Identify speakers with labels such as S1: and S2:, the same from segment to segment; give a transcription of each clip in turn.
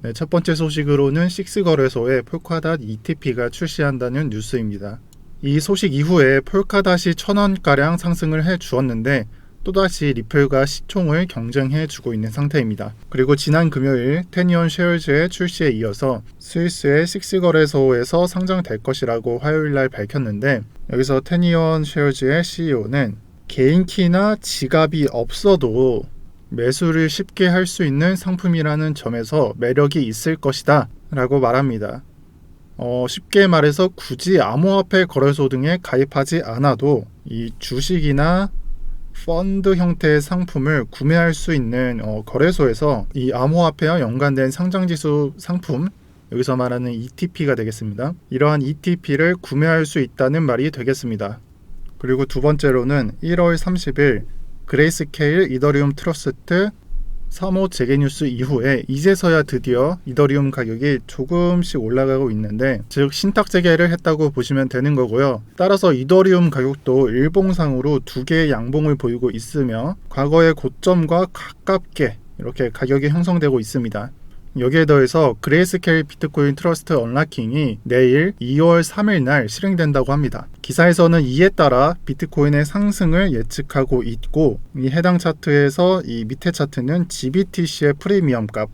S1: 네, 첫 번째 소식으로는 식스거래소에 폴카닷 ETP가 출시한다는 뉴스입니다. 이 소식 이후에 폴카닷이 1,000원가량 상승을 해 주었는데 또다시 리플과 시총을 경쟁해 주고 있는 상태입니다. 그리고 지난 금요일 테니온 쉐어즈의 출시에 이어서 스위스의 식스거래소에서 상장될 것이라고 화요일날 밝혔는데, 여기서 테니온 쉐어즈의 CEO는 개인 키나 지갑이 없어도 매수를 쉽게 할 수 있는 상품이라는 점에서 매력이 있을 것이다 라고 말합니다. 쉽게 말해서 굳이 암호화폐 거래소 등에 가입하지 않아도 이 주식이나 펀드 형태의 상품을 구매할 수 있는 거래소에서 이 암호화폐와 연관된 상장지수 상품, 여기서 말하는 ETP가 되겠습니다. 이러한 ETP를 구매할 수 있다는 말이 되겠습니다. 그리고 두 번째로는 1월 30일 그레이스케일 이더리움 트러스트 3호 재개뉴스 이후에 이제서야 드디어 이더리움 가격이 조금씩 올라가고 있는데, 즉 신탁 재개를 했다고 보시면 되는 거고요. 따라서 이더리움 가격도 일봉상으로 두 개의 양봉을 보이고 있으며 과거의 고점과 가깝게 이렇게 가격이 형성되고 있습니다. 여기에 더해서 그레이스케일 비트코인 트러스트 언라킹이 내일 2월 3일 날 실행된다고 합니다. 기사에서는 이에 따라 비트코인의 상승을 예측하고 있고, 이 해당 차트에서 이 밑에 차트는 GBTC의 프리미엄 값,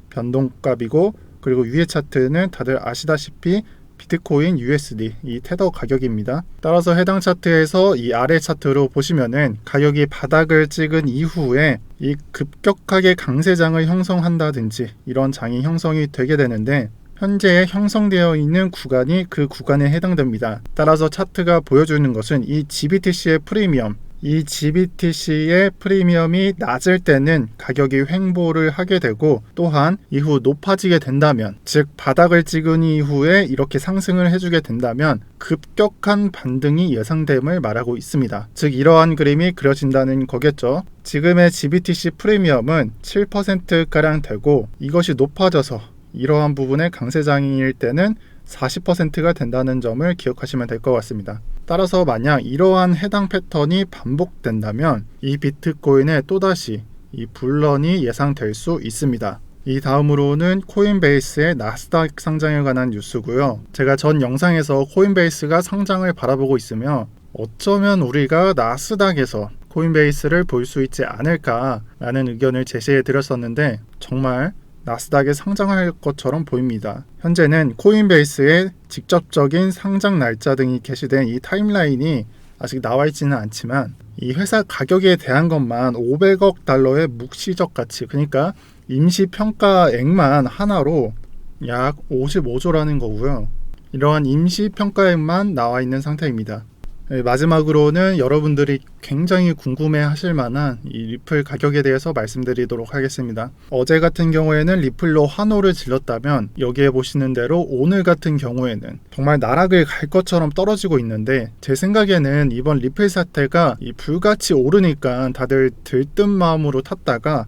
S1: 변동값이고, 그리고 위에 차트는 다들 아시다시피 비트코인 USD, 이 테더 가격입니다. 따라서 해당 차트에서 이 아래 차트로 보시면은 가격이 바닥을 찍은 이후에 이 급격하게 강세장을 형성한다든지 이런 장이 형성이 되게 되는데, 현재 형성되어 있는 구간이 그 구간에 해당됩니다. 따라서 차트가 보여주는 것은 이 GBTC의 프리미엄, 이 GBTC의 프리미엄이 낮을 때는 가격이 횡보를 하게 되고, 또한 이후 높아지게 된다면, 즉 바닥을 찍은 이후에 이렇게 상승을 해주게 된다면 급격한 반등이 예상됨을 말하고 있습니다. 즉 이러한 그림이 그려진다는 거겠죠. 지금의 GBTC 프리미엄은 7%가량 되고, 이것이 높아져서 이러한 부분의 강세장일 때는 40%가 된다는 점을 기억하시면 될 것 같습니다. 따라서 만약 이러한 해당 패턴이 반복된다면 이 비트코인에 또다시 이 불런이 예상될 수 있습니다. 이 다음으로는 코인베이스의 나스닥 상장에 관한 뉴스고요. 제가 전 영상에서 코인베이스가 상장을 바라보고 있으며 어쩌면 우리가 나스닥에서 코인베이스를 볼 수 있지 않을까라는 의견을 제시해 드렸었는데, 정말 나스닥에 상장할 것처럼 보입니다. 현재는 코인베이스의 직접적인 상장 날짜 등이 게시된 이 타임라인이 아직 나와 있지는 않지만, 이 회사 가격에 대한 것만 500억 달러의 묵시적 가치, 그러니까 임시평가액만 하나로 약 55조라는 거고요. 이러한 임시평가액만 나와 있는 상태입니다. 마지막으로는 여러분들이 굉장히 궁금해 하실 만한 이 리플 가격에 대해서 말씀드리도록 하겠습니다. 어제 같은 경우에는 리플로 환호를 질렀다면, 여기에 보시는 대로 오늘 같은 경우에는 정말 나락을 갈 것처럼 떨어지고 있는데, 제 생각에는 이번 리플 사태가 이 불같이 오르니까 다들 들뜬 마음으로 탔다가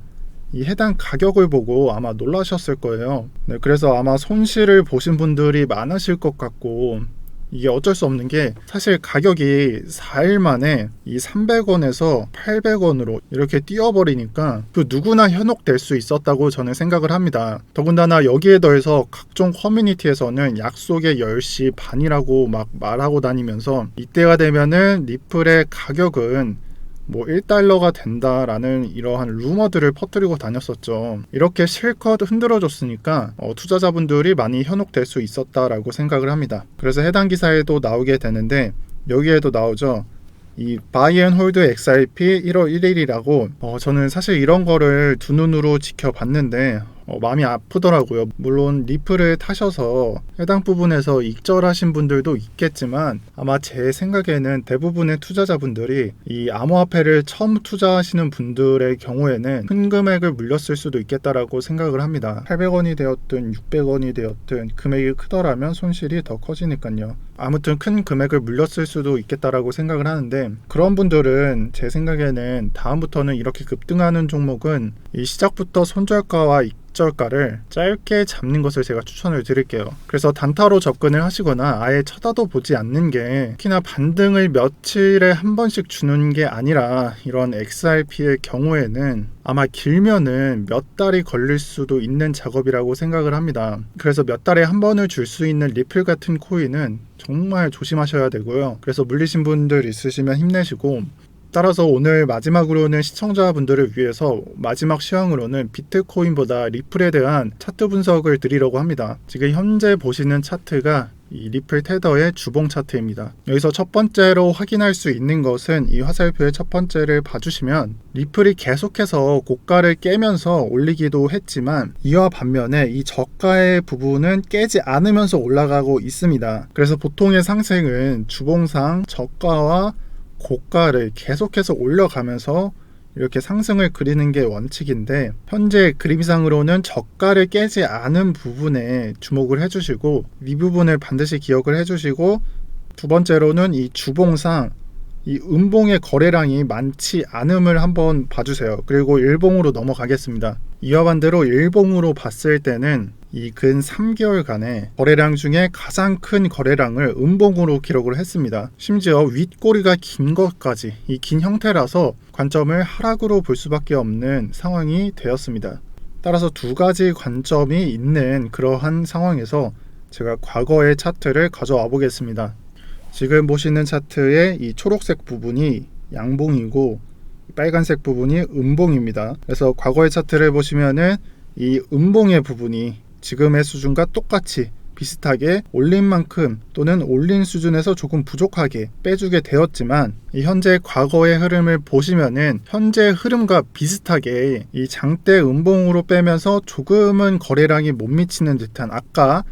S1: 이 해당 가격을 보고 아마 놀라셨을 거예요. 네, 그래서 아마 손실을 보신 분들이 많으실 것 같고, 이게 어쩔 수 없는 게, 사실 가격이 4일 만에 이 300원에서 800원으로 이렇게 뛰어버리니까 그 누구나 현혹될 수 있었다고 저는 생각을 합니다. 더군다나 여기에 더해서 각종 커뮤니티에서는 약속의 10시 반이라고 막 말하고 다니면서 이때가 되면은 리플의 가격은 뭐 1달러가 된다라는 이러한 루머들을 퍼뜨리고 다녔었죠. 이렇게 실컷 흔들어줬으니까 투자자분들이 많이 현혹될 수 있었다라고 생각을 합니다. 그래서 해당 기사에도 나오게 되는데, 여기에도 나오죠. 이 Buy and Hold XRP 1월 1일이라고, 저는 사실 이런 거를 두 눈으로 지켜봤는데 마음이 아프더라고요. 물론 리플을 타셔서 해당 부분에서 익절하신 분들도 있겠지만, 아마 제 생각에는 대부분의 투자자분들이 이 암호화폐를 처음 투자하시는 분들의 경우에는 큰 금액을 물렸을 수도 있겠다라고 생각을 합니다. 800원이 되었든 600원이 되었든 금액이 크더라면 손실이 더 커지니까요. 아무튼 큰 금액을 물렸을 수도 있겠다라고 생각을 하는데, 그런 분들은 제 생각에는 다음부터는 이렇게 급등하는 종목은 이 시작부터 손절가와 익절가를 짧게 잡는 것을 제가 추천을 드릴게요. 그래서 단타로 접근을 하시거나 아예 쳐다도 보지 않는 게, 특히나 반등을 며칠에 한 번씩 주는 게 아니라 이런 XRP의 경우에는 아마 길면은 몇 달이 걸릴 수도 있는 작업이라고 생각을 합니다. 그래서 몇 달에 한 번을 줄 수 있는 리플 같은 코인은 정말 조심하셔야 되고요. 그래서 물리신 분들 있으시면 힘내시고, 따라서 오늘 마지막으로는 시청자분들을 위해서 마지막 시황으로는 비트코인보다 리플에 대한 차트 분석을 드리려고 합니다. 지금 현재 보시는 차트가 이 리플 테더의 주봉 차트입니다. 여기서 첫 번째로 확인할 수 있는 것은 이 화살표의 첫 번째를 봐주시면 리플이 계속해서 고가를 깨면서 올리기도 했지만 이와 반면에 이 저가의 부분은 깨지 않으면서 올라가고 있습니다. 그래서 보통의 상승은 주봉상 저가와 고가를 계속해서 올려가면서 이렇게 상승을 그리는 게 원칙인데, 현재 그림상으로는 저가를 깨지 않은 부분에 주목을 해주시고 이 부분을 반드시 기억을 해주시고, 두 번째로는 이 주봉상 이 음봉의 거래량이 많지 않음을 한번 봐주세요. 그리고 일봉으로 넘어가겠습니다. 이와 반대로 일봉으로 봤을 때는 이 근 3개월간의 거래량 중에 가장 큰 거래량을 음봉으로 기록을 했습니다. 심지어 윗꼬리가 긴 것까지 이 긴 형태라서 관점을 하락으로 볼 수밖에 없는 상황이 되었습니다. 따라서 두 가지 관점이 있는 그러한 상황에서 제가 과거의 차트를 가져와 보겠습니다. 지금 보시는 차트의 이 초록색 부분이 양봉이고 빨간색 부분이 음봉입니다. 그래서 과거의 차트를 보시면은 이 음봉의 부분이 지금의 수준과 똑같이 비슷하게 올린 만큼 또는 올린 수준에서 조금 부족하게 빼주게 되었지만, 이 현재 과거의 흐름을 보시면은 현재 흐름과 비슷하게 이 장대 음봉으로 빼면서 조금은 거래량이 못 미치는 듯한, 아까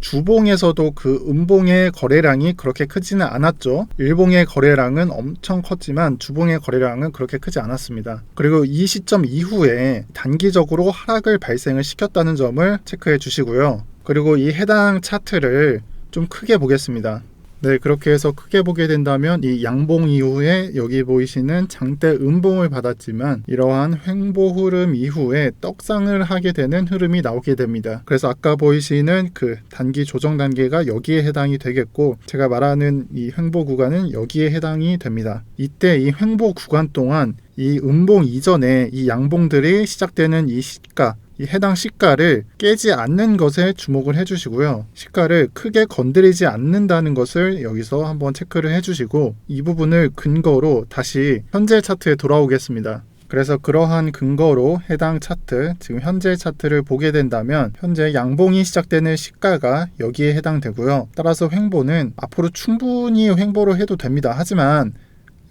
S1: 주봉에서도 그 음봉의 거래량이 그렇게 크지는 않았죠. 일봉의 거래량은 엄청 컸지만 주봉의 거래량은 그렇게 크지 않았습니다. 그리고 이 시점 이후에 단기적으로 하락을 발생을 시켰다는 점을 체크해 주시고요. 그리고 이 해당 차트를 좀 크게 보겠습니다. 네, 그렇게 해서 크게 보게 된다면 이 양봉 이후에 여기 보이시는 장대 음봉을 받았지만 이러한 횡보 흐름 이후에 떡상을 하게 되는 흐름이 나오게 됩니다. 그래서 아까 보이시는 그 단기 조정 단계가 여기에 해당이 되겠고, 제가 말하는 이 횡보 구간은 여기에 해당이 됩니다. 이때 이 횡보 구간 동안 이 음봉 이전에 이 양봉들이 시작되는 이 시가, 이 해당 시가를 깨지 않는 것에 주목을 해주시고요. 시가를 크게 건드리지 않는다는 것을 여기서 한번 체크를 해주시고, 이 부분을 근거로 다시 현재 차트에 돌아오겠습니다. 그래서 그러한 근거로 해당 차트, 지금 현재 차트를 보게 된다면 현재 양봉이 시작되는 시가가 여기에 해당되고요. 따라서 횡보는 앞으로 충분히 횡보를 해도 됩니다. 하지만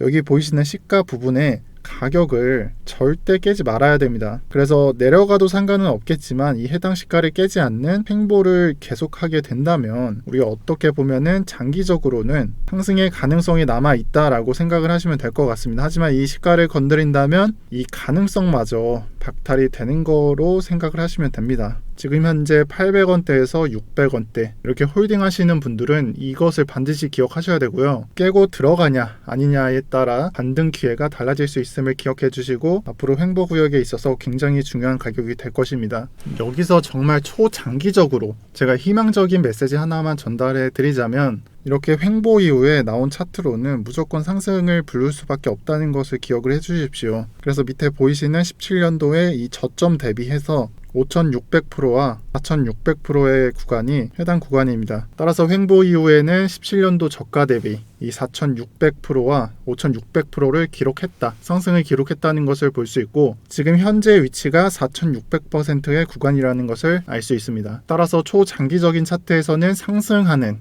S1: 여기 보이시는 시가 부분에 가격을 절대 깨지 말아야 됩니다. 그래서 내려가도 상관은 없겠지만 이 해당 시가를 깨지 않는 횡보를 계속하게 된다면 우리가 어떻게 보면은 장기적으로는 상승의 가능성이 남아 있다라고 생각을 하시면 될 것 같습니다. 하지만 이 시가를 건드린다면 이 가능성마저 박탈이 되는 거로 생각을 하시면 됩니다. 지금 현재 800원대에서 600원대 이렇게 홀딩 하시는 분들은 이것을 반드시 기억하셔야 되고요. 깨고 들어가냐 아니냐에 따라 반등 기회가 달라질 수 있음을 기억해 주시고, 앞으로 횡보 구역에 있어서 굉장히 중요한 가격이 될 것입니다. 여기서 정말 초장기적으로 제가 희망적인 메시지 하나만 전달해 드리자면, 이렇게 횡보 이후에 나온 차트로는 무조건 상승을 부를 수밖에 없다는 것을 기억을 해 주십시오. 그래서 밑에 보이시는 17년도에 이 저점 대비해서 5,600%와 4,600%의 구간이 해당 구간입니다. 따라서 횡보 이후에는 17년도 저가 대비 이 4,600%와 5,600%를 기록했다, 상승을 기록했다는 것을 볼 수 있고, 지금 현재 위치가 4,600%의 구간이라는 것을 알 수 있습니다. 따라서 초장기적인 차트에서는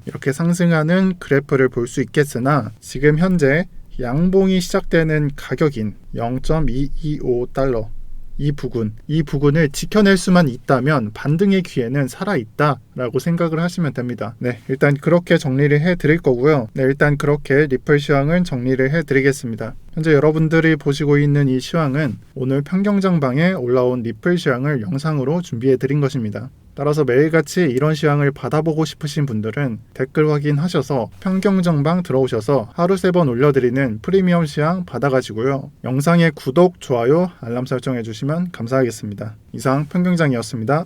S1: 이렇게 상승하는 그래프를 볼 수 있겠으나, 지금 현재 양봉이 시작되는 가격인 0.225달러 이 부분을 지켜낼 수만 있다면 반등의 기회는 살아있다 라고 생각을 하시면 됩니다. 네, 일단 그렇게 정리를 해 드릴 거고요. 네, 일단 그렇게 리플 시황을 정리를 해 드리겠습니다. 현재 여러분들이 보시고 있는 이 시황은 오늘 평경장방에 올라온 리플 시황을 영상으로 준비해 드린 것입니다. 따라서 매일같이 이런 시황을 받아보고 싶으신 분들은 댓글 확인하셔서 평경정방 들어오셔서 하루 3번 올려드리는 프리미엄 시황 받아가지고요. 영상에 구독, 좋아요, 알람 설정해 주시면 감사하겠습니다. 이상 평경장이었습니다.